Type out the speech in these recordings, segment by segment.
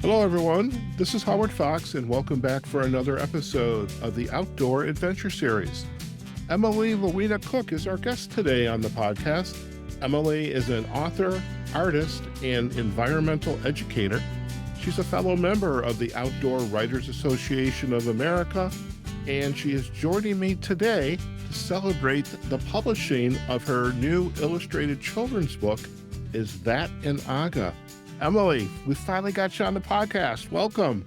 Hello, everyone. This is Howard Fox, and welcome back for another episode of the Outdoor Adventure Series. Emily Louina Cook is our guest today on the podcast. Emily is an author, artist, and environmental educator. She's a fellow member of the Outdoor Writers Association of America, and she is joining me today to celebrate the publishing of her new illustrated children's book, Is That an Aga? Emily, we finally got you on the podcast. Welcome.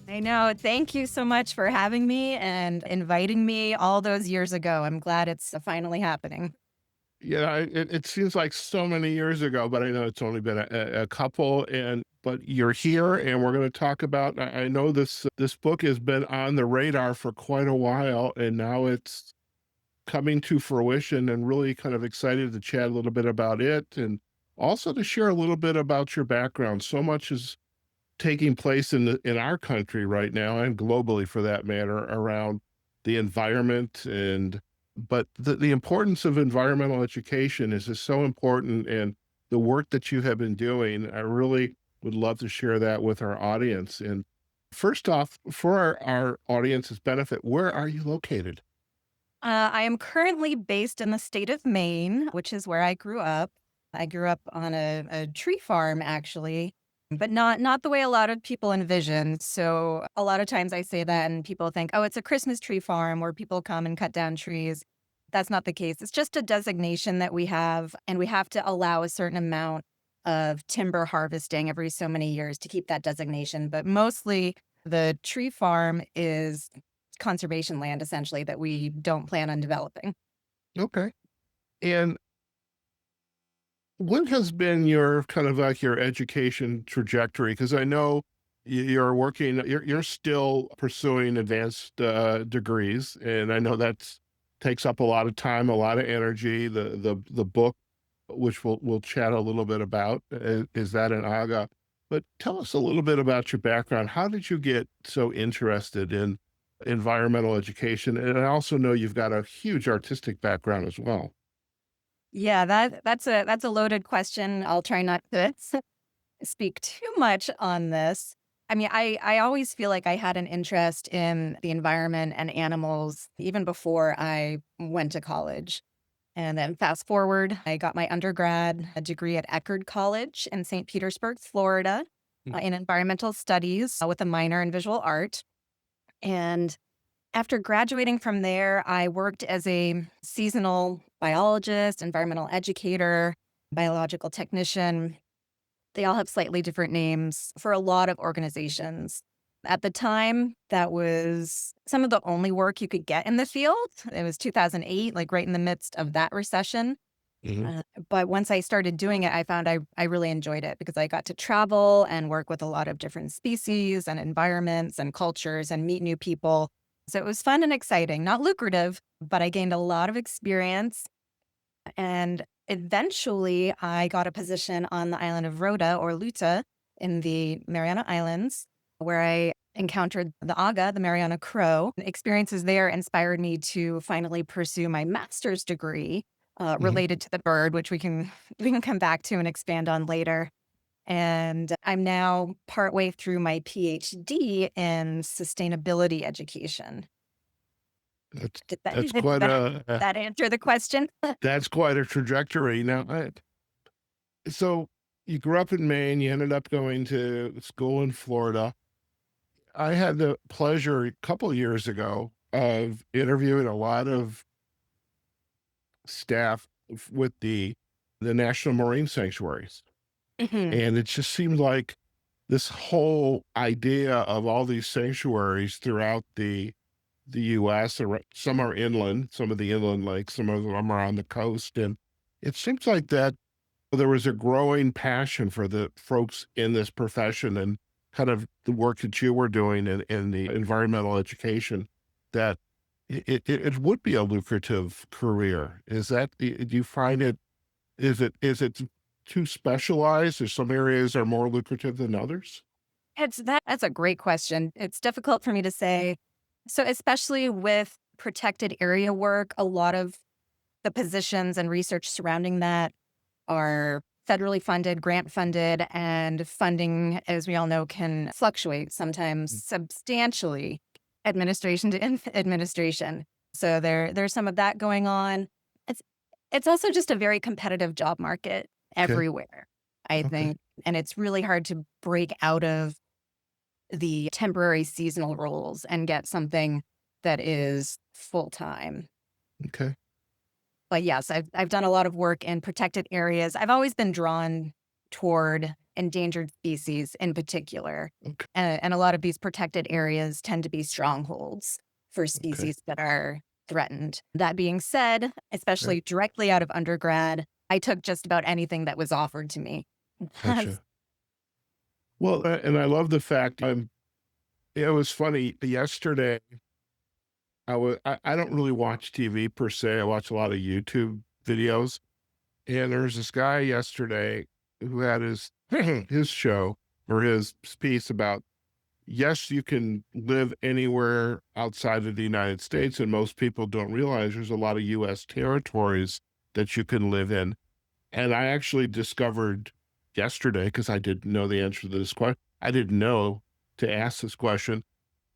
I know. Thank you so much for having me and inviting me all those years ago. I'm glad it's finally happening. Yeah, it seems like so many years ago, but I know it's only been a couple. But you're here, and we're going to talk about. I know this book has been on the radar for quite a while, and now it's coming to fruition. And really, kind of excited to chat a little bit about it, and also to share a little bit about your background. So much is taking place in our country right now, and globally for that matter, around the environment. But the importance of environmental education is just so important, and the work that you have been doing, I really would love to share that with our audience. And first off, for our audience's benefit, where are you located? I am currently based in the state of Maine, which is where I grew up. I grew up on a tree farm, actually, but not the way a lot of people envision. So a lot of times I say that and people think, oh, it's a Christmas tree farm where people come and cut down trees. That's not the case. It's just a designation that we have, and we have to allow a certain amount of timber harvesting every so many years to keep that designation. But mostly the tree farm is conservation land, essentially, that we don't plan on developing. Okay. And what has been your kind of like your education trajectory? Because I know you're working, you're still pursuing advanced degrees, and I know that takes up a lot of time, a lot of energy. The book, which we'll chat a little bit about, is that an aga? But tell us a little bit about your background. How did you get so interested in environmental education? And I also know you've got a huge artistic background as well. Yeah, that's a loaded question. I'll try not to speak too much on this. I mean, I always feel like I had an interest in the environment and animals even before I went to college. And then fast forward, I got my undergrad degree at Eckerd College in St. Petersburg, Florida, in environmental studies with a minor in visual art. And after graduating from there, I worked as a seasonal biologist, environmental educator, biological technician. They all have slightly different names for a lot of organizations. At the time, that was some of the only work you could get in the field. It was 2008, like right in the midst of that recession. Mhm. But once I started doing it, I found I really enjoyed it because I got to travel and work with a lot of different species and environments and cultures and meet new people. So it was fun and exciting, not lucrative, but I gained a lot of experience. And eventually I got a position on the island of Rota or Luta in the Mariana Islands, where I encountered the aga, the Mariana Crow. Experiences there inspired me to finally pursue my master's degree Mhm. related to the bird, which we can come back to and expand on later. And I'm now partway through my PhD in sustainability education. That's Did that, that's did quite that, a that answer the question? that's quite a trajectory. Now, so you grew up in Maine, you ended up going to school in Florida. I had the pleasure a couple years ago of interviewing a lot of staff with the National Marine Sanctuaries, Mhm. and it just seemed like this whole idea of all these sanctuaries throughout the US, or some are inland, some of the inland lakes, some of them are on the coast, and it seems like that there was a growing passion for the folks in this profession and kind of the work that you were doing in the environmental education, that it would be a lucrative career. Is that, do you find it, is it too specialized, or some areas are more lucrative than others? That's a great question. It's difficult for me to say. So, especially with protected area work, a lot of the positions and research surrounding that are federally funded, grant funded, and funding, as we all know, can fluctuate sometimes Mm, substantially, administration to administration. So there's some of that going on. It's it's also just a very competitive job market okay, everywhere, I okay, think, and it's really hard to break out of the temporary seasonal roles and get something that is full time. okay, But yes, I've done a lot of work in protected areas. I've always been drawn toward endangered species in particular. okay, And a lot of these protected areas tend to be strongholds for okay, species that are threatened. That being said, okay, especially directly out of undergrad, I took just about anything that was offered to me. gotcha. Well, and I love the fact it was funny yesterday. I don't really watch TV per se. I watch a lot of YouTube videos, and there's this guy yesterday who had his his show or his piece about yes, you can live anywhere outside of the United States, and most people don't realize there's a lot of U.S. territories that you can live in. And I actually discovered yesterday because I didn't know the answer to this question. I didn't know to ask this question,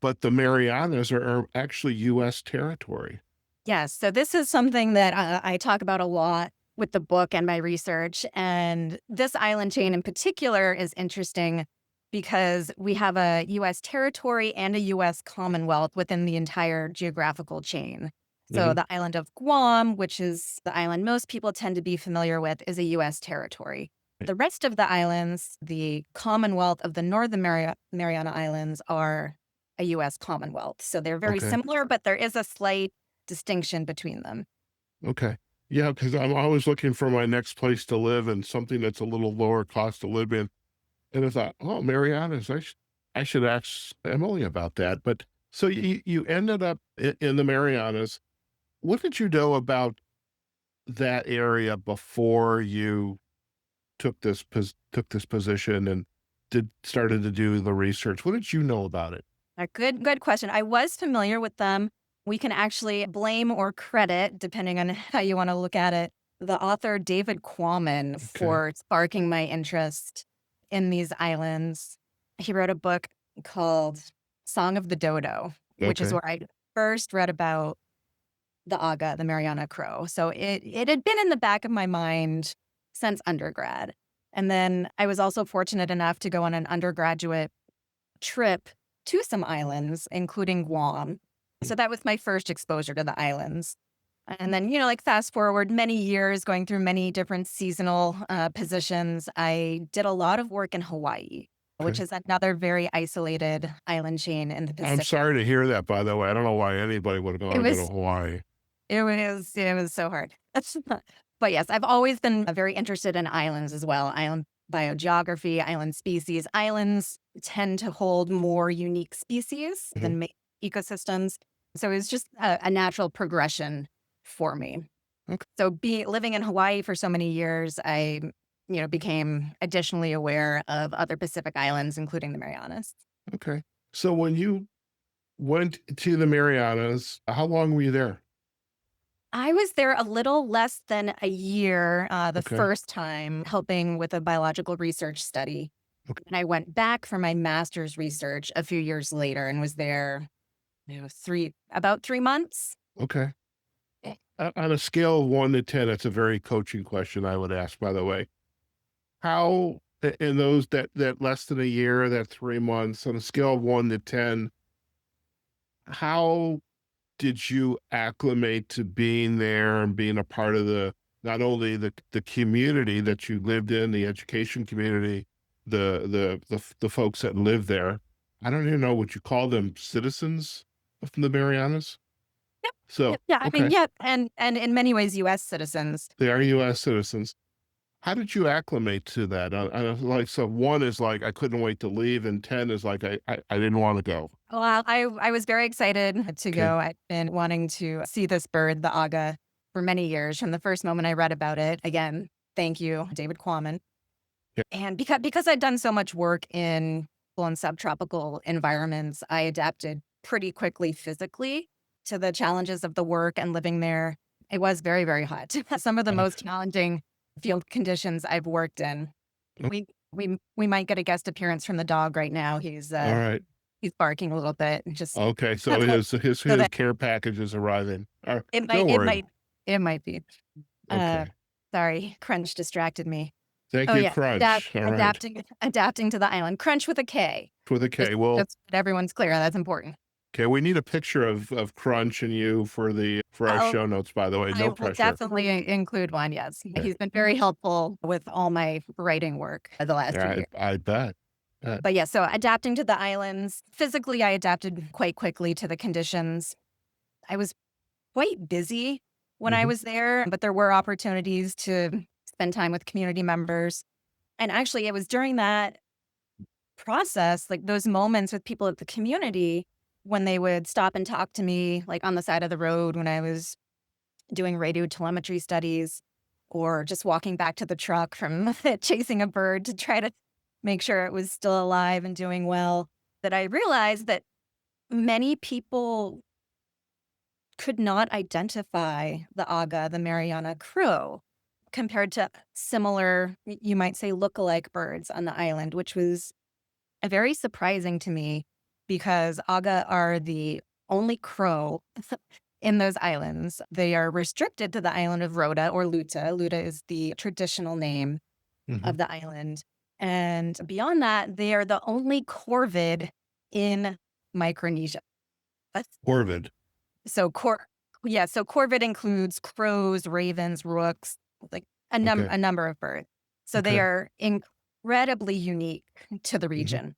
but the Marianas are actually U.S. territory. Yes. So this is something that I talk about a lot with the book and my research. And this island chain in particular is interesting because we have a US territory and a US Commonwealth within the entire geographical chain. So Hmm. the island of Guam, which is the island most people tend to be familiar with, is a US territory. The rest of the islands, the Commonwealth of the Northern Mariana Islands, are a US Commonwealth. So they're very Okay. similar, but there is a slight distinction between them. Okay. Yeah, because I'm always looking for my next place to live and something that's a little lower cost to live in. And I thought, oh, Marianas, I should ask Emily about that. But so you ended up in the Marianas. What did you know about that area before you took this position and did started to do the research? What did you know about it? A good question. I was familiar with them. We can actually blame or credit, depending on how you want to look at it, the author David Quammen Okay. for sparking my interest in these islands. He wrote a book called Song of the Dodo, which is Okay. where I first read about the aga, the Mariana Crow. So it had been in the back of my mind since undergrad. And then I was also fortunate enough to go on an undergraduate trip to some islands, including Guam. Mm, So that was my first exposure to the islands. And then, like fast forward many years, going through many different seasonal positions, I did a lot of work in Hawaii, which okay. is another very isolated island chain in the I'm Pacific. sorry to hear that, by the way. I don't know why anybody would It wanna go to was Hawaii. it was so hard. But yes, I've always been very interested in islands as well. Island biogeography, island species. Islands tend to hold more unique species Mhm. than ecosystems. So it's just a natural progression for me. Okay, So be living in Hawaii for so many years, I became additionally aware of other Pacific islands, including the Marianas. okay. So when you went to the Marianas, how long were you there? I was there a little less than a year the Okay, first time helping with a biological research study. okay, And I went back for my master's research a few years later and was there about 3 months. okay. On a scale of 1 to 10, it's a very coaching question I would ask, by the way. How in those that less than a year, that 3 months, on a scale of 1 to 10, how did you acclimate to being there and being a part of the not only the community that you lived in, the education community, the folks that live there? I don't even know what you call them, citizens of the Marianas? So, Yeah, I mean, okay, yeah, and in many ways, U.S. citizens. they are US citizens. How did you acclimate to that? Like, so 1 is like, I couldn't wait to leave, and 10 is like, I didn't wanna go. Well, I was very excited to Okay. go. I've been wanting to see this bird, the aga, for many years. From the first moment I read about it, again, thank you, David Quammen. Yeah, And because I'd done so much work in tropical and subtropical environments, I adapted pretty quickly physically to the challenges of the work and living there. It was very, very hot. Some of the most gotcha. challenging field conditions I've worked in. Oh, We might get a guest appearance from the dog right now. all right. He's barking a little bit, just Okay, so so his that care package is arriving. it might Don't it worry. might it might be. Uh, Okay. sorry, Crunch distracted me. Thank Oh you, yeah, Crunch. All right. adapting to the island. Crunch with a K. With a Just K. Well, just so that everyone's clear. That's important. okay, we need a picture of Crunch and you for our Oh, show notes, by the way. I No will pressure. definitely include one. Yes, Okay. he's been very helpful with all my writing work the last few Yeah, years. I bet. Bet. But yeah, so adapting to the islands. Physically, I adapted quite quickly to the conditions. I was quite busy when I Mhm. was there, but there were opportunities to spend time with community members. And actually, it was during that process, like those moments with people at the community, when they would stop and talk to me, like on the side of the road when I was doing radio telemetry studies, or just walking back to the truck from chasing a bird to try to make sure it was still alive and doing well, that I realized that many people could not identify the aga, the Mariana Crow, compared to similar, you might say, look-alike birds on the island, which was very surprising to me because aga are the only crow in those islands. They are restricted to the island of Rota or Luta. Luta is the traditional name Mhm. of the island. And beyond that, they are the only corvid in Micronesia. That's- Corvid. So yeah, so corvid includes crows, ravens, rooks, like Okay. a number of birds. So they Okay. are incredibly unique to the Mhm. region.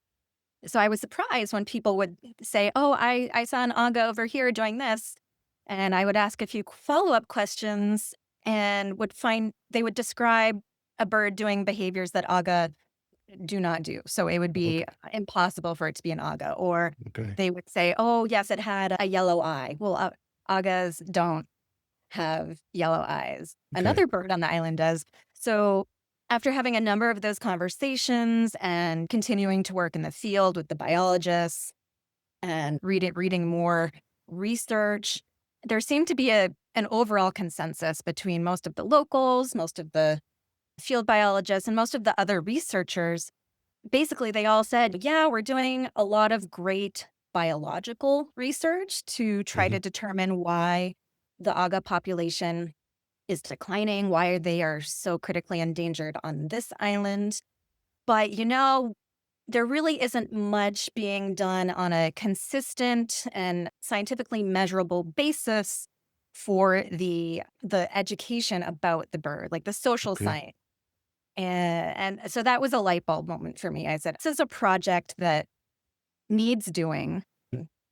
So I was surprised when people would say, "Oh, I saw an aga over here doing this." And I would ask a few follow-up questions and would find they would describe a bird doing behaviors that aga do not do. So it would be Okay. impossible for it to be an aga. Or Okay. they would say, "Oh, yes, it had a yellow eye." Well, agas don't have yellow eyes. Okay. Another bird on the island does. So, after having a number of those conversations and continuing to work in the field with the biologists and reading more research, there seemed to be an overall consensus between most of the locals, most of the field biologists, and most of the other researchers. Basically, they all said, "Yeah, we're doing a lot of great biological research to try Mhm. to determine why the aga population is declining, why they are so critically endangered on this island. But, there really isn't much being done on a consistent and scientifically measurable basis for the education about the bird, like the social Okay. science." And so that was a light bulb moment for me. I said, "This is a project that needs doing.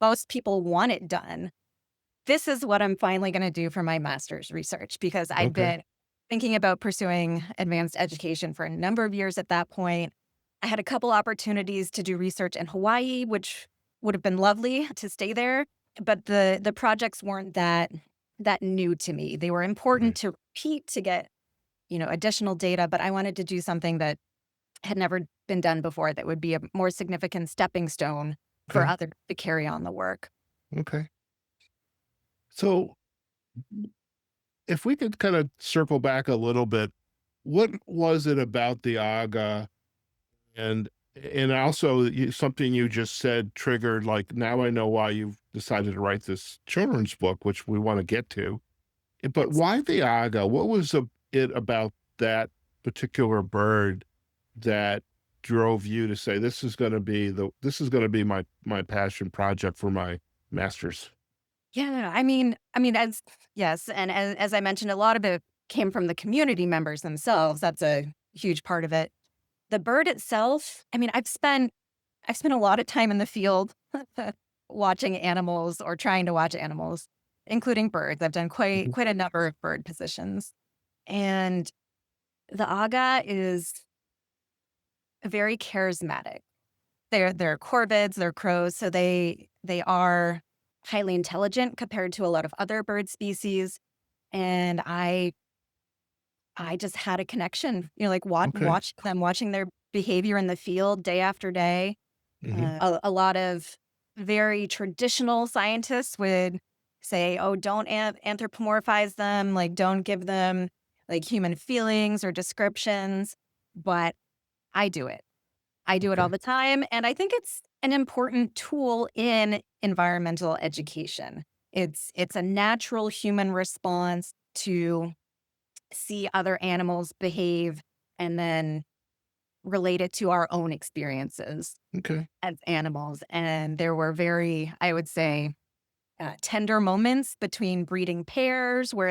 Most people want it done. This is what I'm finally gonna do for my master's research," because I'd Okay. been thinking about pursuing advanced education for a number of years at that point. I had a couple opportunities to do research in Hawaii, which would have been lovely to stay there, but the projects weren't that new to me. They were important Right. to repeat to get, additional data, but I wanted to do something that had never been done before that would be a more significant stepping stone for Okay. others to carry on the work. Okay. So, if we could kind of circle back a little bit, what was it about the aga and also something you just said triggered like now I know why you've decided to write this children's book, which we want to get to. But Yes. why the aga? What was it about that particular bird that drove you to say this is going to be my passion project for my master's? Yeah, I mean, as yes, and as I mentioned, a lot of it came from the community members themselves. That's a huge part of it. The bird itself, I mean, I've spent a lot of time in the field watching animals or trying to watch animals, including birds. I've done quite Mhm. quite a number of bird positions. And the aga is very charismatic. They're corvids, they're crows, so they are highly intelligent compared to a lot of other bird species. And I just had a connection, like Okay. watch them, watching their behavior in the field day after day. Hmm. A lot of very traditional scientists would say, "Oh, don't anthropomorphize them, like don't give them like human feelings or descriptions, but I do it. I do it all Okay. the time, and I think it's an important tool in environmental education. It's a natural human response to see other animals behave and then relate it to our own experiences Okay. as animals. And there were very, I would say, tender moments between breeding pairs where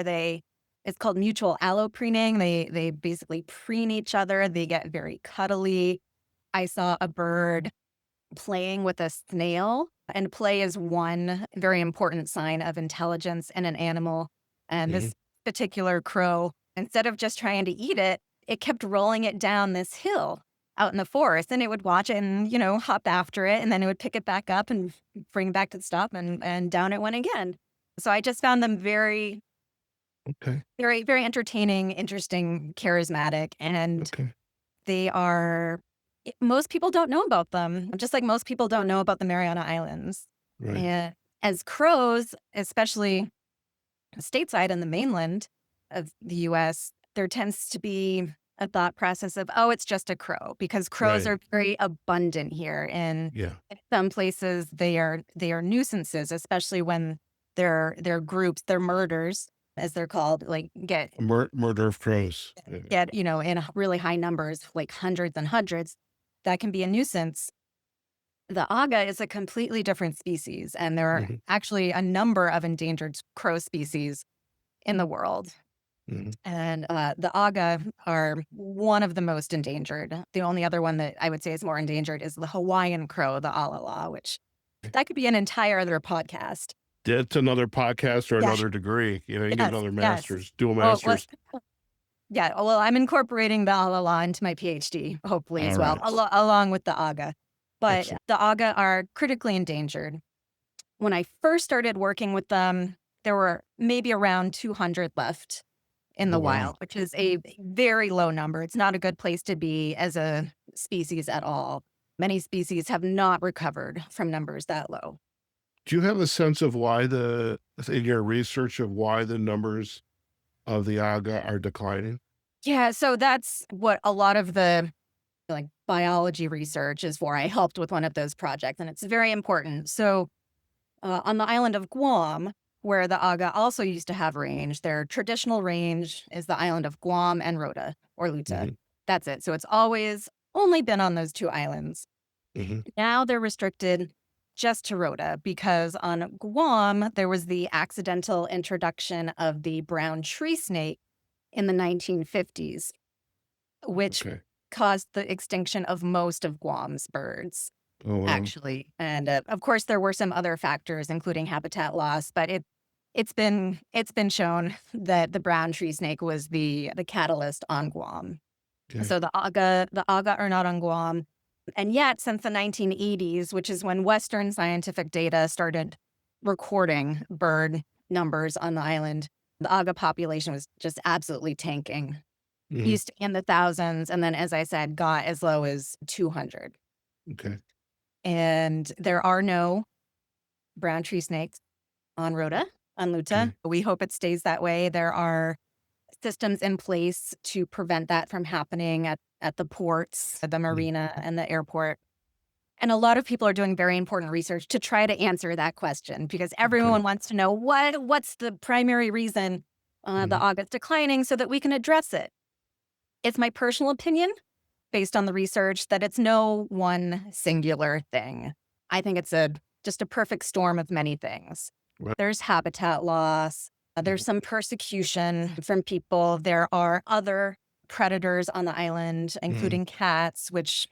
it's called mutual allopreening. They basically preen each other. They get very cuddly. I saw a bird playing with a snail, and play is one very important sign of intelligence in an animal. And Hmm. this particular crow, instead of just trying to eat it, it kept rolling it down this hill out in the forest, and it would watch it and, hop after it, and then it would pick it back up and bring it back to the stop, and down it went again. So I just found them very, Okay. very, very entertaining, interesting, charismatic, and Okay. they are most people don't know about them, just like most people don't know about the Mariana Islands. Right. And as crows, especially stateside in the mainland of the US, there tends to be a thought process of, oh, it's just a crow, because crows Right. are very abundant here. And Yeah. in some places they are nuisances, especially when their groups, their murders, as they're called, like Murder of crows. Yeah. in really high numbers, like hundreds and hundreds, that can be a nuisance. The aga is a completely different species, and there are Hmm. actually a number of endangered crow species in the world. Hmm. And the aga are one of the most endangered. The only other one that I would say is more endangered is the Hawaiian crow, the alala, which that could be an entire other podcast. That's another podcast or Yeah, another degree. You know, you can get yes, another yes. master's, dual Well, masters. yeah, well, I'm incorporating the alala into my PhD, hopefully, All as well, right. along with the aga. But Excellent. the aga are critically endangered. When I first started working with them, there were maybe around 200 left in Oh, the wow. wild, which is a very low number. It's not a good place to be as a species at all. Many species have not recovered from numbers that low. Do you have a sense of in your research of why the numbers of the aga are declining? Yeah, so that's what a lot of the like biology research is for. I helped with one of those projects, and it's very important. So on the island of Guam, where the aga also used to have range, their traditional range is the island of Guam and Rota or Luta. Hmm. That's it. So it's always only been on those two islands. Hmm. Now they're restricted just to Rota because on Guam, there was the accidental introduction of the brown tree snake in the 1950s, which Okay. caused the extinction of most of Guam's birds, Oh, wow. actually. And of course, there were some other factors, including habitat loss, but it's been shown that the brown tree snake was the catalyst on Guam. Okay. So the aga are not on Guam. And yet, since the 1980s, which is when Western scientific data started recording bird numbers on the island, the aga population was just absolutely tanking. Hmm. Used in the thousands, and then, as I said, got as low as 200. Okay. And there are no brown tree snakes on Rhoda, on Luta. Okay. We hope it stays that way. There are systems in place to prevent that from happening at the ports, the Mm. marina, and the airport. And a lot of people are doing very important research to try to answer that question because Okay. everyone wants to know what's the primary reason the Hmm. aga is declining so that we can address it. It's my personal opinion, based on the research, that it's no one singular thing. I think it's just a perfect storm of many things. Right. There's habitat loss, there's Mhm. some persecution from people. There are other predators on the island, Mhm. including cats, which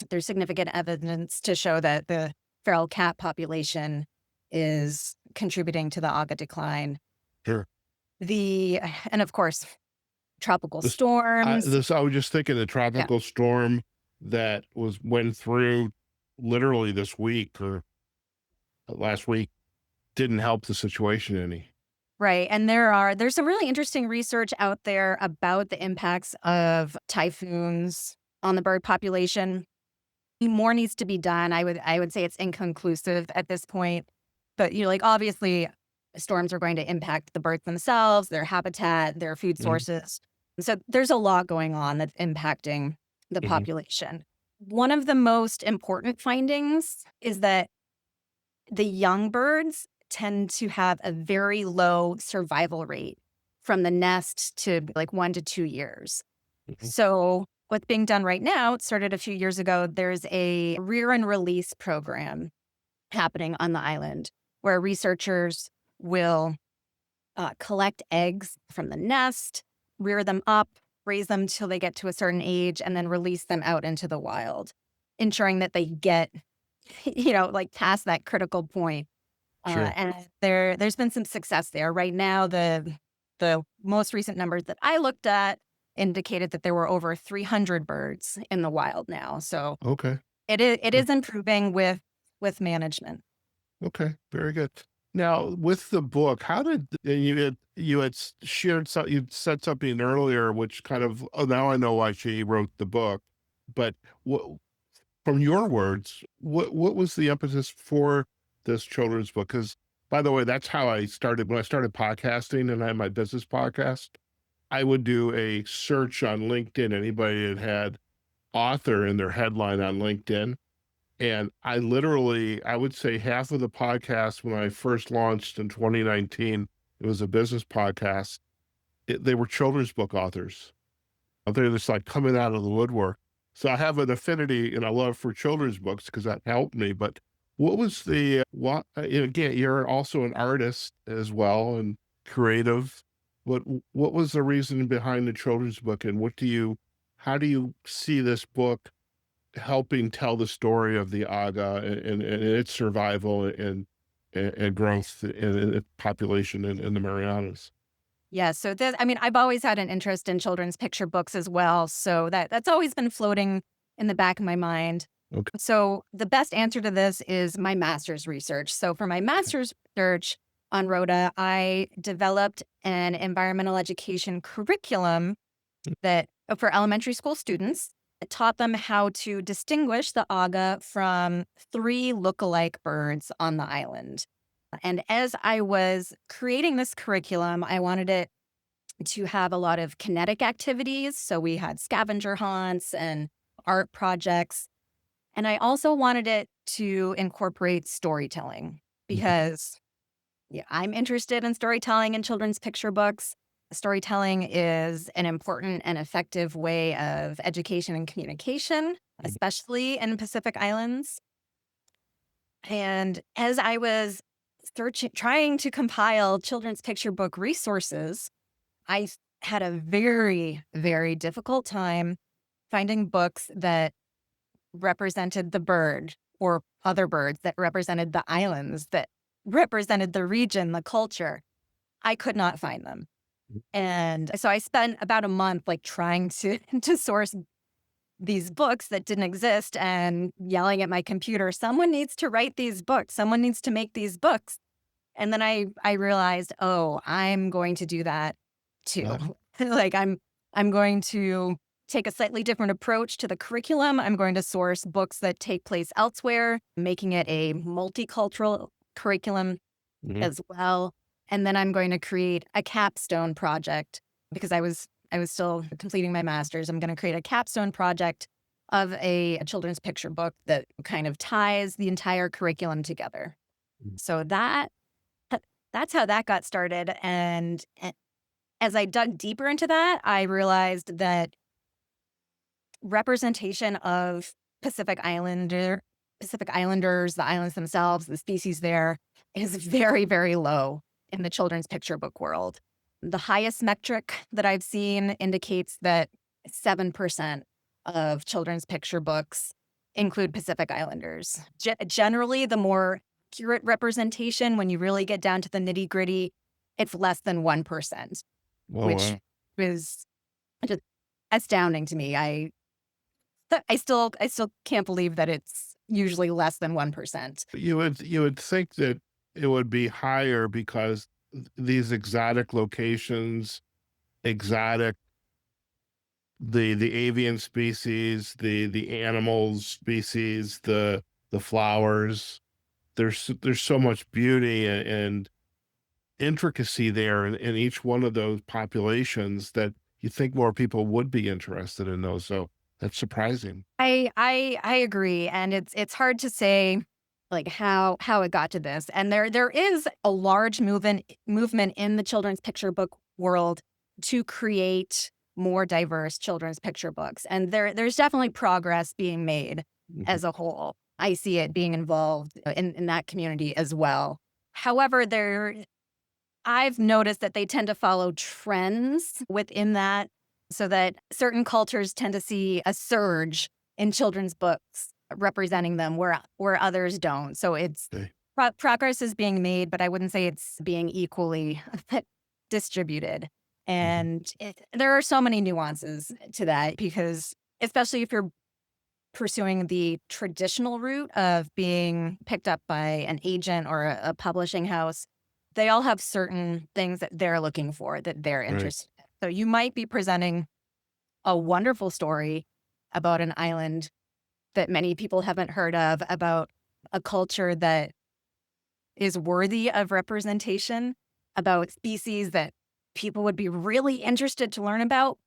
there's significant evidence to show that the feral cat population is contributing to the aga decline. Sure. The and of course, tropical This storms. I was just thinking the Yeah. tropical storm that went through literally this week or last week didn't help the situation any. Right. And there's some really interesting research out there about the impacts of typhoons on the bird population. More needs to be done. I would say it's inconclusive at this point. But like obviously storms are going to impact the birds themselves, their habitat, their food Mhm. sources. So there's a lot going on that's impacting the Hmm. population. One of the most important findings is that the young birds tend to have a very low survival rate from the nest to like 1 to 2 years. Hmm. So, what's being done right now, it started a few years ago. There's a rear and release program happening on the island where researchers will collect eggs from the nest, rear them up, raise them till they get to a certain age, and then release them out into the wild, ensuring that they get, like past that critical point. Sure. And there's been some success there. Right now, the most recent numbers that I looked at indicated that there were over 300 birds in the wild now. So Okay. it is improving with management. Okay, very good. Now, with the book, how did and you had shared some you said something earlier, which kind of now I know why she wrote the book. But what, from your words, what was the impetus for this children's book? Because by the way, that's how I started when I started podcasting and I had my business podcast. I would do a search on LinkedIn. Anybody that had author in their headline on LinkedIn, and I would say half of the podcast when I first launched in 2019, it was a business podcast. They were children's book authors. They're just like coming out of the woodwork. So I have an affinity and a love for children's books because that helped me. But what was again, you're also an artist as well and creative. What was the reason behind the children's book, and how do you see this book helping tell the story of the Aga and its survival and growth and its population in the Marianas. Yeah, so I mean, I've always had an interest in children's picture books as well, so that's always been floating in the back of my mind. Okay. So the best answer to this is my master's research. So for my Okay. master's research on Rhoda, I developed an environmental education curriculum that for elementary school students. It taught them how to distinguish the aga from three look-alike birds on the island. And as I was creating this curriculum, I wanted it to have a lot of kinetic activities. So we had scavenger hunts and art projects. And I also wanted it to incorporate storytelling Mhm. because yeah, I'm interested in storytelling in children's picture books. Storytelling is an important and effective way of education and communication, Mhm. especially in Pacific Islands. And as I was trying to compile children's picture book resources, had a very, very difficult time finding books that represented the bird or other birds that represented the islands, that represented the region, the culture. I could not find them. And so I spent about a month like trying to to source these books that didn't exist and yelling at my computer, someone needs to write these books. Someone needs to make these books. And then I realized, oh, I'm going to do that too. Uh, Like I'm going to take a slightly different approach to the curriculum. I'm going to source books that take place elsewhere, making it a multicultural curriculum mhm. as well. And then I'm going to create a capstone project because I was still completing my master's. I'm going to create a capstone project of a children's picture book that kind of ties the entire curriculum together. Mhm. So that's how that got started. And as I dug deeper into that, I realized that representation of Pacific Islanders, the islands themselves, the species there is very, very low in the children's picture book world. The highest metric that I've seen indicates that 7% of children's picture books include Pacific Islanders. Generally, the more accurate representation, when you really get down to the nitty gritty, it's less than 1%, Oh, which wow. is just astounding to me. I still can't believe that it's usually less than 1%. You would think that it would be higher because these exotic locations, exotic the avian species, the animals species, the flowers. There's so much beauty and intricacy there in each one of those populations that you think more people would be interested in those. So that's surprising. I agree, and it's hard to say like how it got to this. And there is a large movement in the children's picture book world to create more diverse children's picture books. And there's definitely progress being made Mhm. as a whole. I see it being involved in that community as well. However, I've noticed that they tend to follow trends within that, so that certain cultures tend to see a surge in children's books representing them where others don't. So it's Okay. progress is being made, but I wouldn't say it's being equally distributed. Mhm. And there are so many nuances to that because, especially if you're pursuing the traditional route of being picked up by an agent or a publishing house, they all have certain things that they're looking for, that they're Right. interested in. So you might be presenting a wonderful story about an island that many people haven't heard of, about a culture that is worthy of representation, about species that people would be really interested to learn about,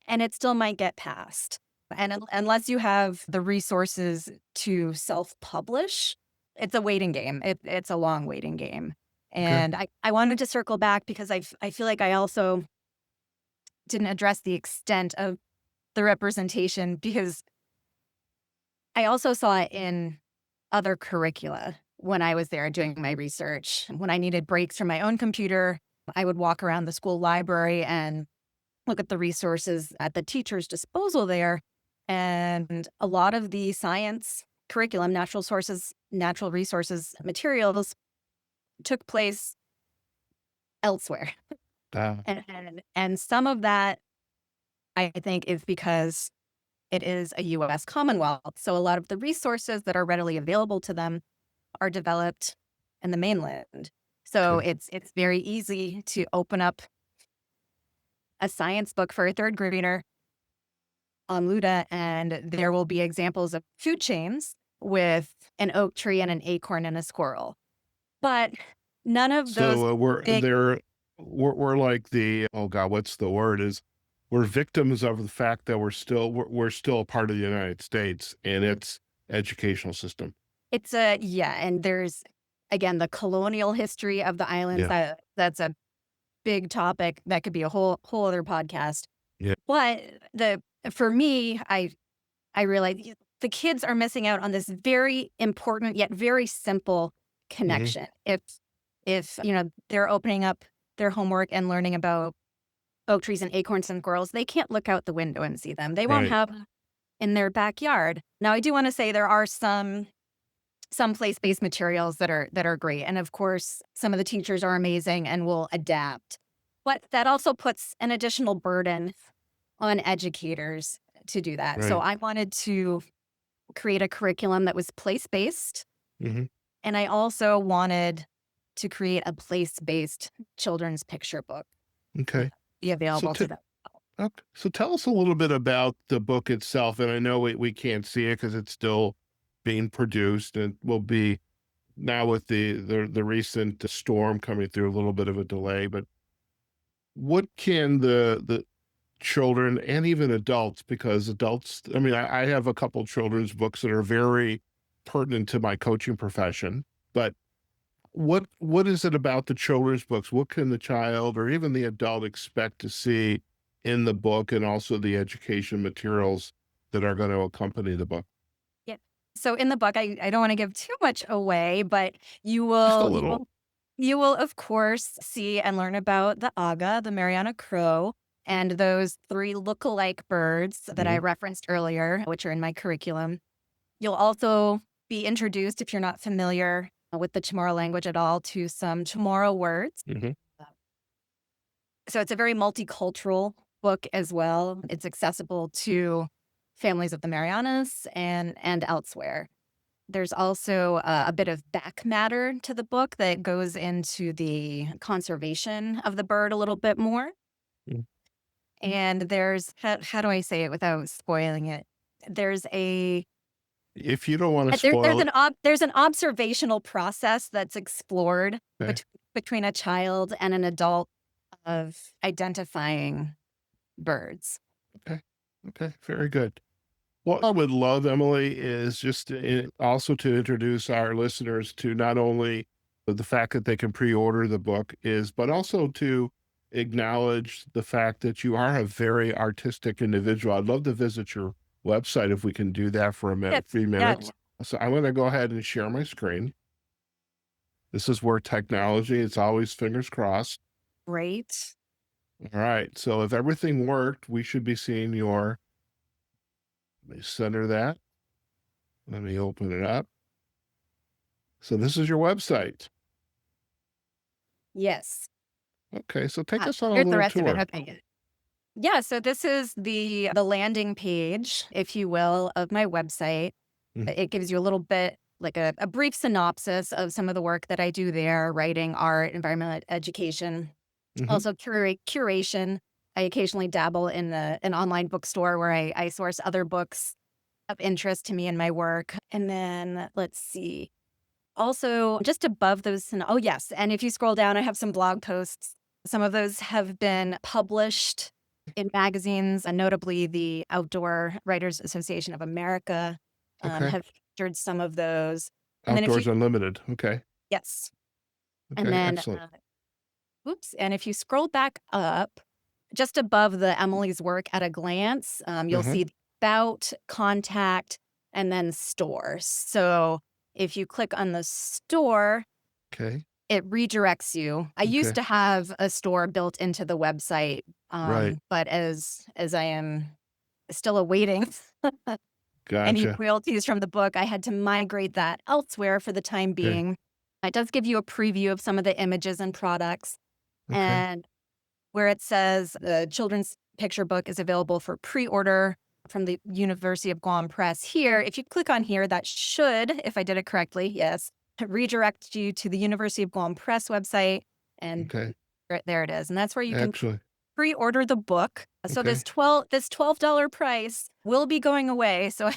and it still might get passed. And unless you have the resources to self-publish, it's a waiting game. It's a long waiting game. Okay. And I wanted to circle back because I feel like I also didn't address the extent of the representation, because I also saw it in other curricula when I was there doing my research. When I needed breaks from my own computer, I would walk around the school library and look at the resources at the teacher's disposal there. And a lot of the science curriculum, natural resources materials took place elsewhere. Ah, And some of that, I think, is because it is a US Commonwealth. So a lot of the resources that are readily available to them are developed in the mainland. So okay. it's very easy to open up a science book for a third grader on Luda, and there will be examples of food chains with an oak tree and an acorn and a squirrel. But none of those So we're big, there. We're like the, oh God, what's the word? Is we're victims of the fact that we're still a part of the United States and its educational system. it's a, yeah, and there's, again, the colonial history of the islands. Yeah. That's a big topic that could be a whole other podcast. Yeah. But for me, I realize the kids are missing out on this very important yet very simple Hmm. connection. If they're opening up their homework and learning about oak trees and acorns and squirrels, they can't look out the window and see them. They won't Right. have in their backyard. Now, I do want to say there are some place-based materials that are great, and of course, some of the teachers are amazing and will adapt. But that also puts an additional burden on educators to do that. So Right. I wanted to create a curriculum that was place-based, Hmm. and I also wanted to create a place-based children's picture book Okay. be So available to them. okay. So tell us a little bit about the book itself. And I know we can't see it because it's still being produced and will be now with the recent storm coming through, a little bit of a delay. But what can the children and even adults, because adults, I mean, I have a couple children's books that are very pertinent to my coaching profession, but what is it about the children's books? What can the child or even the adult expect to see in the book and also the education materials that are going to accompany the book? Yeah. So in the book, I don't want to give too much away, but you Just a will you little. will you will of course see and learn about the aga, the Mariana Crow, and those three look-alike birds that I Mhm. referenced earlier, which are in my curriculum. You'll also be introduced, if you're not familiar with the Chamorro language at all, to some Chamorro words. Mhm. So it's a very multicultural book as well. It's accessible to families of the Marianas and elsewhere. There's also a bit of back matter to the book that goes into the conservation of the bird a little bit more. Mm. And there's how do I say it without spoiling it? There's a If you don't want to there's spoil it, there's an observational process that's explored okay. between a child and an adult of identifying birds. Okay. Okay. Very good. What I would love, Emily, is just also to introduce our listeners to not only the fact that they can pre-order the book is, but also to acknowledge the fact that you are a very artistic individual. I'd love to visit your website if we can do that for a minute, Yes. few Yeah. minutes. So I'm going to go ahead and share my screen. This is where technology, it's always fingers crossed. Great. All right. So if everything worked, we should be seeing your, let me center that. Let me open it up. So this is your website. Yes. Okay, so take us on a Here's the little rest of it. tour. Okay. Yeah, so this is the landing page, if you will, of my website. Mm, It gives you a little bit like a brief synopsis of some of the work that I do there, writing, art, environmental education, mhm, also curation. I occasionally dabble in an online bookstore where I source other books of interest to me and my work. And then let's see. Also, just above those, oh yes, and if you scroll down, I have some blog posts. Some of those have been published in magazines, and notably the Outdoor Writers Association of America okay. have featured some of those. And then if you, Outdoors Unlimited, okay, yes, and okay, then, excellent. oops, and if you scroll back up, just above the Emily's work at a glance, you'll Uh-huh, see the about, contact, and then store. So if you click on the store, okay, it redirects you. I used okay, to have a store built into the website, right, but as I am still awaiting any gotcha, royalties from the book, I had to migrate that elsewhere for the time okay, being. It does give you a preview of some of the images and products, okay, and where it says the children's picture book is available for pre-order from the University of Guam Press. Here, if you click on here, that should, if I did it correctly, yes, redirect you to the University of Guam Press website, and okay, right there it is. And that's where you can excellent, pre-order the book. So okay. this $12 price will be going away. So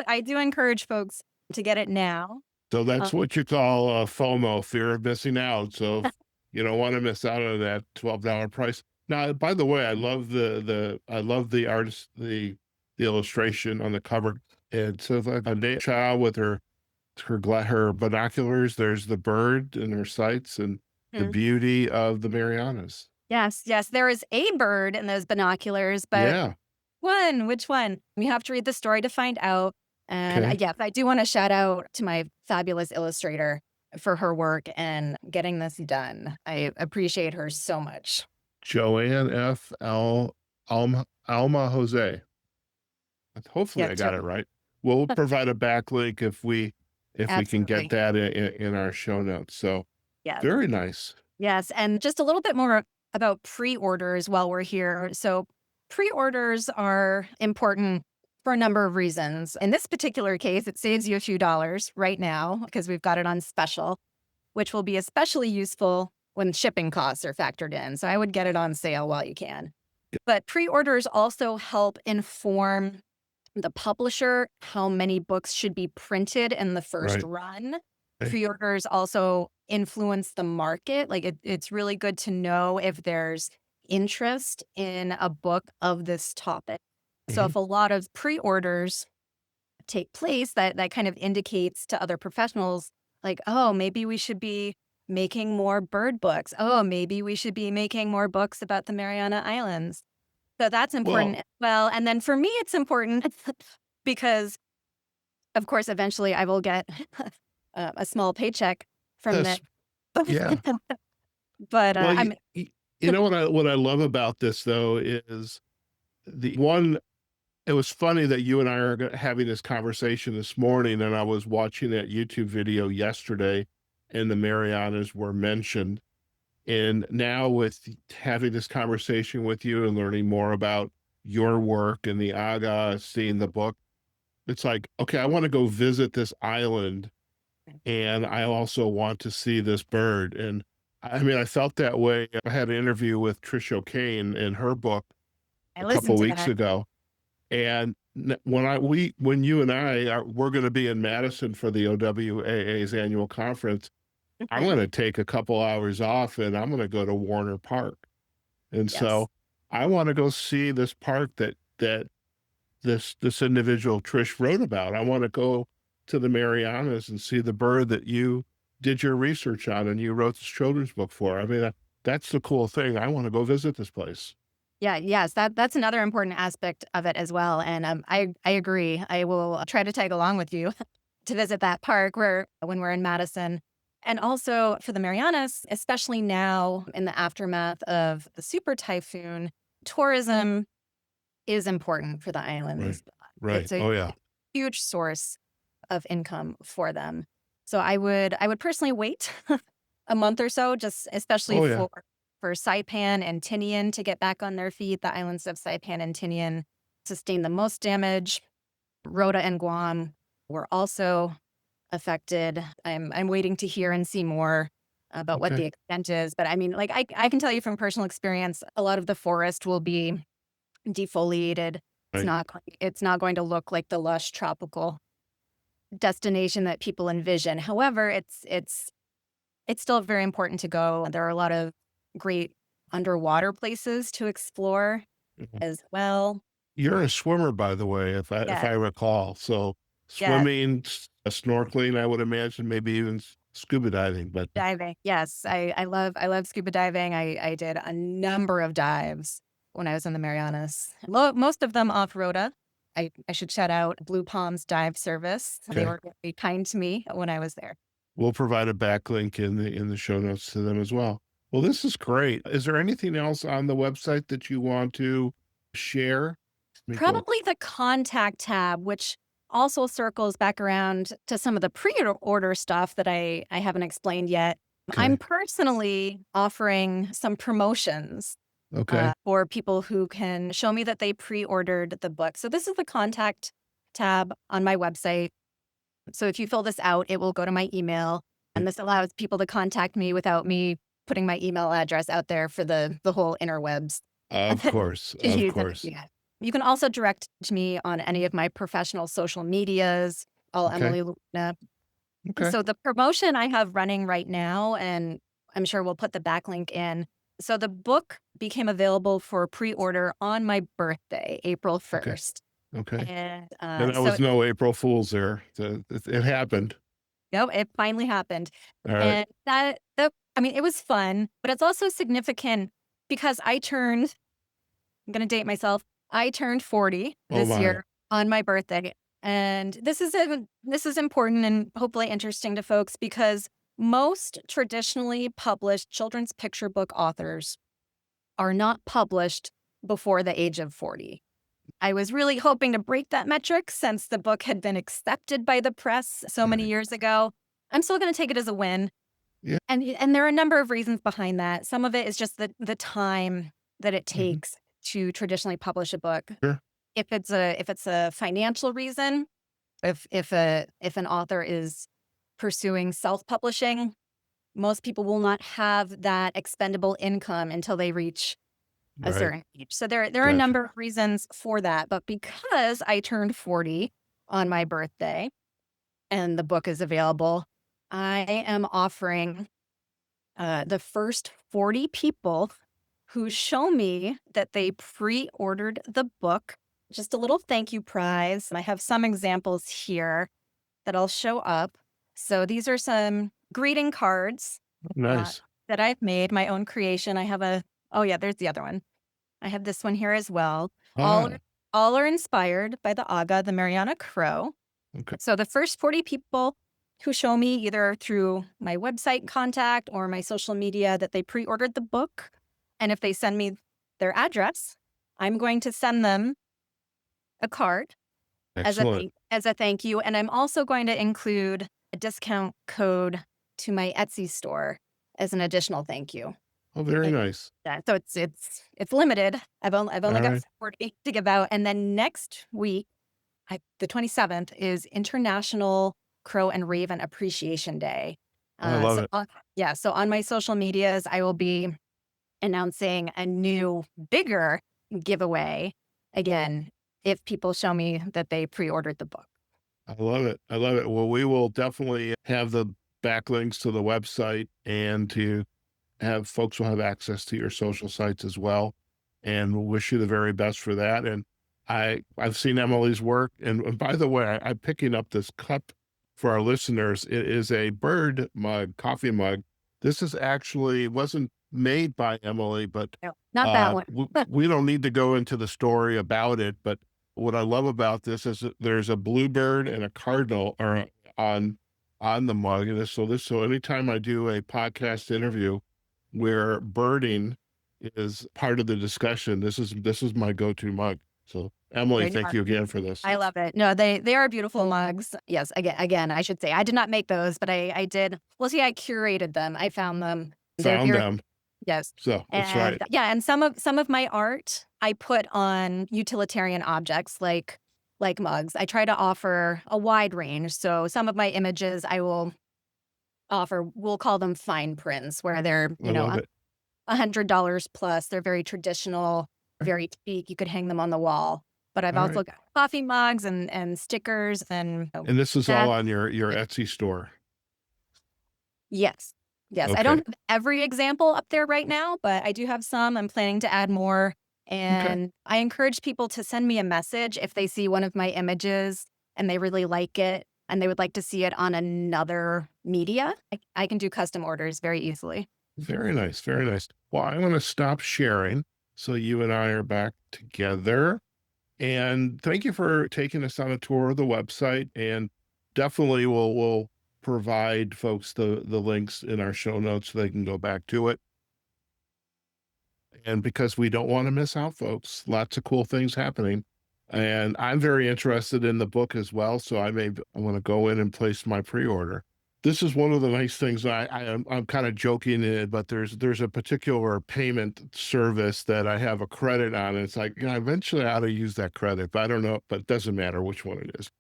I do encourage folks to get it now. So Uh, that's what you call, FOMO, fear of missing out, so if you don't wanna miss out on that $12 price. Now, by the way, I love the artist the illustration on the cover. It's of a na child with her binoculars, there's the bird in her sights and the mhm. beauty of the Marianas. Yes, yes, there is a bird in those binoculars, but Yeah, one? Which one? You have to read the story to find out. And okay. yes, I do want to shout out to my fabulous illustrator for her work and getting this done. I appreciate her so much. Joanne F. Alma Jose. Hopefully Yeah, I got it right. We'll provide a backlink if we can get absolutely. that in our show notes. So Yes. very nice. Yes. And just a little bit more about pre orders while we're here. So, pre orders are important for a number of reasons. In this particular case, it saves you a few dollars right now because we've got it on special, which will be especially useful when shipping costs are factored in. So I would get it on sale while you can. But pre-orders also help inform the publisher how many books should be printed in the first Right. run. Okay. Pre-orders also influence the market. Like it's really good to know if there's interest in a book of this topic. So Mhm. if a lot of pre-orders take place, that kind of indicates to other professionals like, oh, maybe we should be making more bird books. Oh, maybe we should be making more books about the Mariana Islands. So that's important Well, as well. And then for me, it's important because, of course, eventually I will get a small paycheck from that's this. yeah. But Well, I'm you know what I love about this though is the one it was funny that you and I are having this conversation this morning, and I was watching that YouTube video yesterday, and the Marianas were mentioned. And now, with having this conversation with you and learning more about your work and the Aga, seeing the book, it's like, okay, I want to go visit this island, and I also want to see this bird. And I mean, I felt that way. I had an interview with Trish O'Kane in her book I a couple listened to weeks that. ago, and when you and I are we're gonna be in Madison for the OWAA's annual conference, I'm Okay. gonna take a couple hours off and I'm gonna go to Warner Park. And Yes. so I want to go see this park that this individual Trish wrote about. I want to go to the Marianas and see the bird that you did your research on and you wrote this children's book for. I mean, that's the cool thing. I want to go visit this place. Yeah, yes, that's another important aspect of it as well, and, I agree. I will try to tag along with you to visit that park where when we're in Madison. And also for the Marianas, especially now in the aftermath of the super typhoon, tourism is important for the Right. islands. Right. It's a Oh yeah. huge source of income for them. So I would personally wait a month or so, just especially Oh yeah. for Saipan and Tinian to get back on their feet. The islands of Saipan and Tinian sustained the most damage. Rota and Guam were also affected. I'm waiting to hear and see more about what Okay. the extent is. But I mean, like I can tell you from personal experience, a lot of the forest will be defoliated. Right. It's not going to look like the lush tropical destination that people envision. However, it's still very important to go. There are a lot of great underwater places to explore Mhm. as well. You're a swimmer, by the way, if Yeah, I recall. So yeah, swimming, snorkeling, I would imagine, maybe even scuba diving. But diving. Yes, I love scuba diving. I did a number of dives when I was in the Marianas. Most of them off Rota. I should shout out Blue Palms Dive Service. They okay, were very kind to me when I was there. we'll provide a backlink in the show notes to them as well. Well, this is great. Is there anything else on the website that you want to share? Let me go. Probably the contact tab, which also circles back around to some of the pre-order stuff that I haven't explained yet. I'm Okay. personally offering some promotions Okay. for people who can show me that they pre-ordered the book. So this is the contact tab on my website. So if you fill this out, it will go to my email, and this allows people to contact me without me putting my email address out there for the whole interwebs. Of course. To Of use it. course. Yeah. You can also direct me on any of my professional social medias, all Okay. Emily Louina. Okay. So the promotion I have running right now, and I'm sure we'll put the backlink in. So the book became available for pre-order on my birthday, April Okay. 1st. Okay. And And that so was no April Fool's there. It happened. no, it finally happened. All right. And that I mean, it was fun, but it's also significant because I'm gonna date myself. I turned 40 Oh this my. year on my birthday, and this is important and hopefully interesting to folks because most traditionally published children's picture book authors are not published before the age of 40. I was really hoping to break that metric since the book had been accepted by the press so many Right. years ago. I'm still gonna take it as a win, Yeah. and there are a number of reasons behind that. Some of it is just the time that it Mhm. takes to traditionally publish a book. Sure. If it's a financial reason, if an author is pursuing self-publishing, most people will not have that expendable income until they reach a Right. certain age. So there are a Gotcha. number of reasons for that, but because I turned 40 on my birthday and the book is available, I am offering the first 40 people who show me that they pre-ordered the book just a little thank you prize. And I have some examples here that I'll show up. So these are some greeting cards uh, Nice. that I've made, my own creation. I have oh yeah, there's the other one. I have this one here as well. All Ah, all are inspired by the OWAA, the Mariana Crow. okay. So the first 40 people who show me either through my website contact or my social media that they pre-ordered the book, and if they send me their address, I'm going to send them a card Excellent. as a thank you, and I'm also going to include a discount code to my Etsy store as an additional thank you. Oh, very And nice. so it's limited. I've All only got right. 40 to give out, and then next week, the 27th is International Crow and Raven Appreciation Day. I love So it. yeah, so on my social medias, I will be announcing a new, bigger giveaway again if people show me that they pre-ordered the book. I love it. I love it. Well, we will definitely have the backlinks to the website and to have folks will have access to your social sites as well. and we'll wish you the very best for that. And I've seen Emily's work, and by the way, I'm picking up this cup for our listeners. It is a bird mug, coffee mug. This is actually wasn't made by Emily, but No, not that one. we don't need to go into the story about it. But what I love about this is that there's a bluebird and a cardinal are on on the mug. And so anytime I do a podcast interview where birding is part of the discussion, this is my go-to mug. So Emily, They thank are. you again for this. I love it. No, they are beautiful mugs. Yes, again, I should say I did not make those, but I did. Well, see, I curated them. I found them. They're Found very them. yes, So that's and right. yeah, and some of my art I put on utilitarian objects like mugs. I try to offer a wide range. So some of my images I will offer. We'll call them fine prints, where they're I love it. $100 plus. They're very traditional, very chic. You could hang them on the wall. But I've All right. also got coffee mugs and stickers and And this is all that. on your Etsy store. Yes. Yes. I Okay. don't have every example up there right now, but I do have some. I'm planning to add more. Okay. And I encourage people to send me a message if they see one of my images and they really like it and they would like to see it on another media. I can do custom orders very easily. Very nice. Very nice. Well, I'm going to stop sharing so you and I are back together. And thank you for taking us on a tour of the website. And definitely we'll provide folks the links in our show notes so they can go back to it. And because we don't want to miss out, folks, lots of cool things happening. And I'm very interested in the book as well. So I want to go in and place my pre-order. This is one of the nice things. I'm kind of joking in it, but there's a particular payment service that I have a credit on. And it's like, eventually I ought to use that credit, but I don't know, but it doesn't matter which one it is.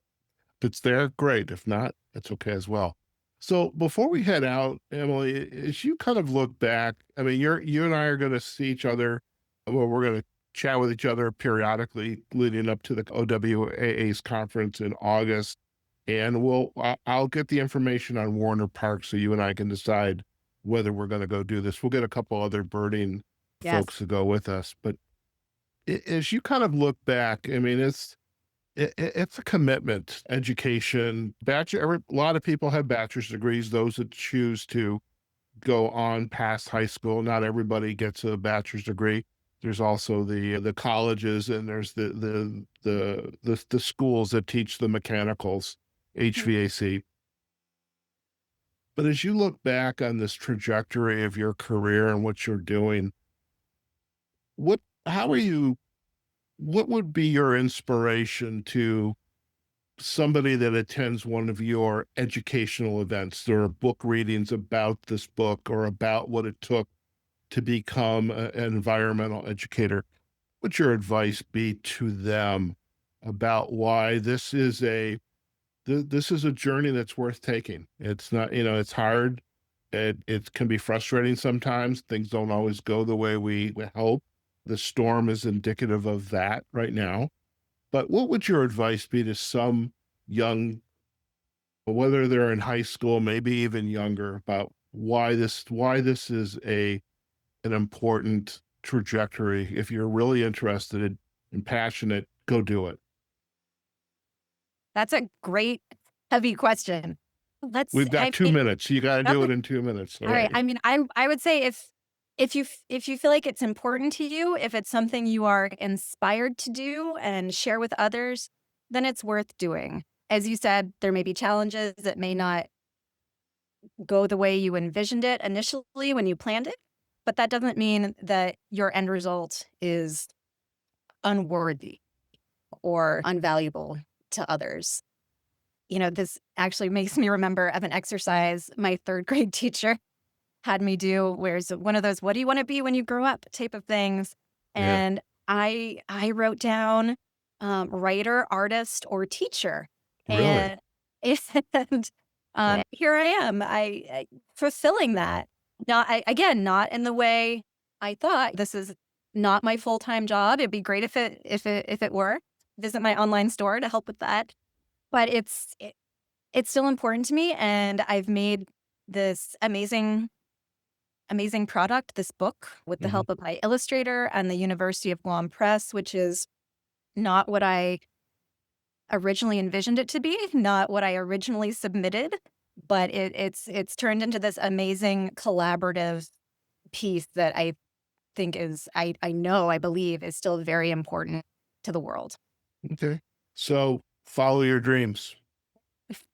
If it's there, great. If not, that's okay as well. So before we head out, Emily, as you kind of look back, I mean, you and I are going to see each other. Well, we're going to chat with each other periodically leading up to the OWAA's conference in August. And I'll get the information on Warner Park so you and I can decide whether we're going to go do this. We'll get a couple other birding Yes. folks to go with us. But as you kind of look back, I mean, it's a commitment, education, a lot of people have bachelor's degrees, those that choose to go on past high school. Not everybody gets a bachelor's degree. There's also the colleges and there's the schools that teach the mechanicals, HVAC. But as you look back on this trajectory of your career and what you're doing, what how are you what would be your inspiration to somebody that attends one of your educational events? There are book readings about this book or about what it took to become an environmental educator. What's your advice be to them about why this is a journey that's worth taking? It's not, it's hard. It can be frustrating sometimes. Things don't always go the way we hope. The storm is indicative of that right now. But what would your advice be to some young, whether they're in high school, maybe even younger, about why this is an important trajectory? If you're really interested and passionate, go do it. That's a great, heavy question. We've got I two mean, minutes. You got to do it in 2 minutes. All all right. right. I mean, I would say if you feel like it's important to you, if it's something you are inspired to do and share with others, then it's worth doing. As you said, there may be challenges that may not go the way you envisioned it initially when you planned it, but that doesn't mean that your end result is unworthy or unvaluable to others. This actually makes me remember of an exercise my third grade teacher had me do, where it's one of those "what do you want to be when you grow up" type of things. Yeah. And I wrote down writer, artist, or teacher. Really? And and here I am, I fulfilling that. Again, not in the way I thought. This is not my full-time job. It'd be great if it were. Visit my online store to help with that. But it's still important to me, and I've made this amazing amazing product, this book, with the Mhm. help of my illustrator and the University of Guam Press, which is not what I originally envisioned it to be, not what I originally submitted, but it's turned into this amazing collaborative piece that I think is I know, I believe is still very important to the world. Okay. So follow your dreams.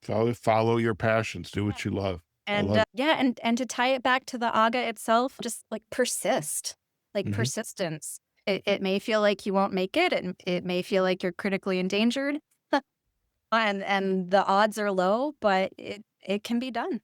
Follow your passions. Do Yeah. what you love. I And, love yeah, and to tie it back to the aga itself, just, like, persist, it. like, Mhm. persistence. It may feel like you won't make it, and it may feel like you're critically endangered, and the odds are low, but it can be done.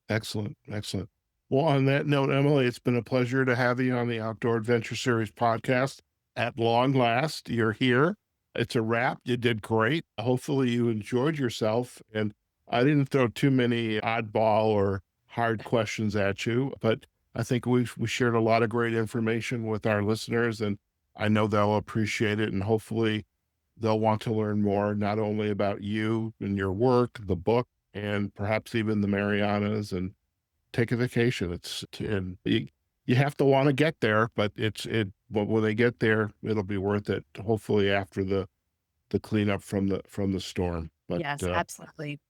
Excellent. Excellent. Well, on that note, Emily, it's been a pleasure to have you on the Outdoor Adventure Series podcast. At long last, you're here. It's a wrap. You did great. Hopefully, you enjoyed yourself. And I didn't throw too many oddball or hard questions at you, but I think we shared a lot of great information with our listeners, and I know they'll appreciate it. And hopefully, they'll want to learn more, not only about you and your work, the book, and perhaps even the Marianas, and take a vacation. And you have to want to get there, but but when they get there, it'll be worth it. Hopefully after the cleanup from the storm. Yes, absolutely.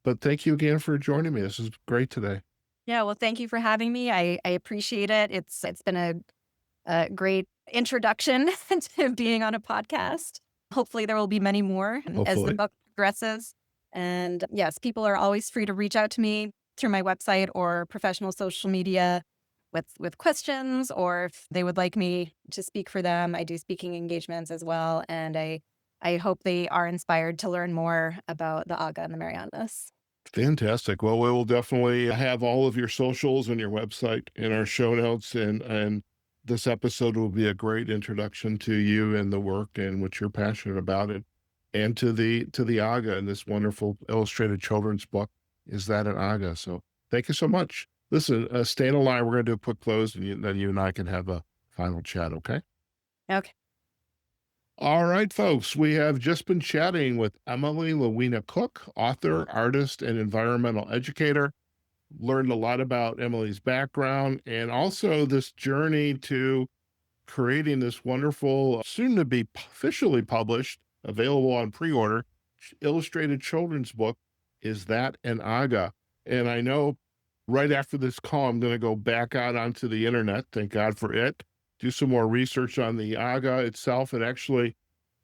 But thank you again for joining me. This is great today. Yeah, well, thank you for having me. I appreciate it. It's been a great introduction to being on a podcast. Hopefully, there will be many more as the Hopefully. book progresses. And yes, people are always free to reach out to me through my website or professional social media with questions, or if they would like me to speak for them. I do speaking engagements as well, and I hope they are inspired to learn more about the Aga and the Marianas. Fantastic. Well, we will definitely have all of your socials and your website in our show notes, and this episode will be a great introduction to you and the work and what you're passionate about, and to the Aga and this wonderful illustrated children's book. Is that an Aga? So thank you so much. Listen, stay on the line. We're going to do a quick close, and then you and I can have a final chat. Okay. Okay. All right, folks, we have just been chatting with Emily Louina Cook, author, artist, and environmental educator. Learned a lot about Emily's background and also this journey to creating this wonderful, soon to be officially published, available on pre order, illustrated children's book. Is that an Aga? And I know right after this call, I'm going to go back out onto the internet. Thank God for it. Do some more research on the Aga itself. And actually,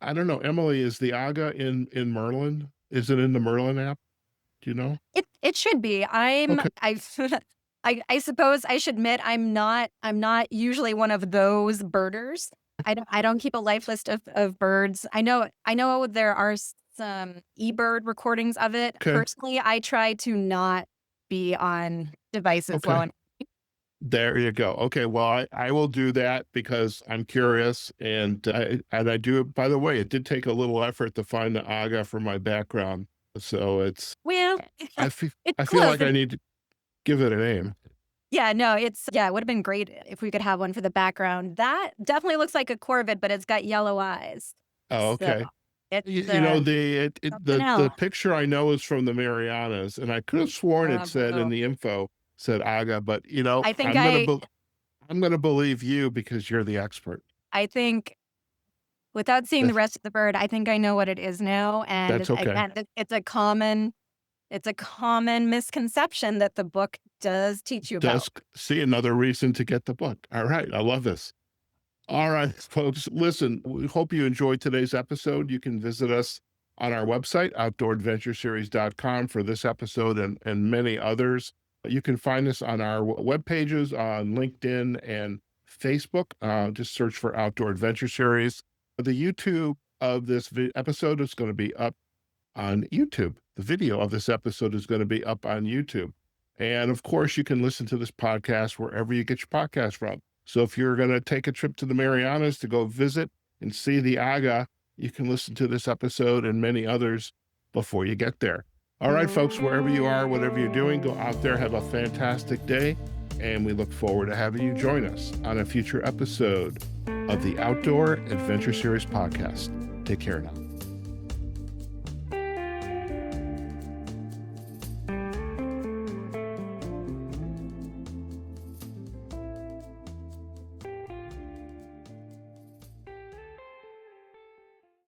I don't know, Emily, is the Aga in Merlin? Is it in the Merlin app? Do you know? It should be. Okay. I suppose I should admit I'm not usually one of those birders. I don't keep a life list of birds. I know there are some eBird recordings of it. Okay. Personally, I try to not be on devices while Okay. I'm There you go. Okay, well, I will do that because I'm curious, and I do it. By the way, it did take a little effort to find the Aga for my background, so well, I feel it's I feel close. like I need to give it a name. Yeah, no, it would have been great if we could have one for the background. That definitely looks like a corvid, but it's got yellow eyes. Oh, So okay. it's You know, something the else. picture I know is from the Marianas, and I could have sworn it said in Bravo. the info said Aga, but I think I I'm gonna believe you because you're the expert. I think without seeing the That's rest of the bird, I think I know what it is now, and that's okay. again, it's a common misconception that the book does teach you about. Does see another reason to get the book. All right, I love this. All right, folks, listen, we hope you enjoyed today's episode. You can visit us on our website, outdooradventureseries.com, for this episode and many others. You can find us on our web pages on LinkedIn and Facebook. Just search for Outdoor Adventure Series. The YouTube of this episode is going to be up on YouTube. The video of this episode is going to be up on YouTube. And of course, you can listen to this podcast wherever you get your podcast from. So if you're going to take a trip to the Marianas to go visit and see the Aga, you can listen to this episode and many others before you get there. All right, folks, wherever you are, whatever you're doing, go out there, have a fantastic day. And we look forward to having you join us on a future episode of the Outdoor Adventure Series podcast. Take care now.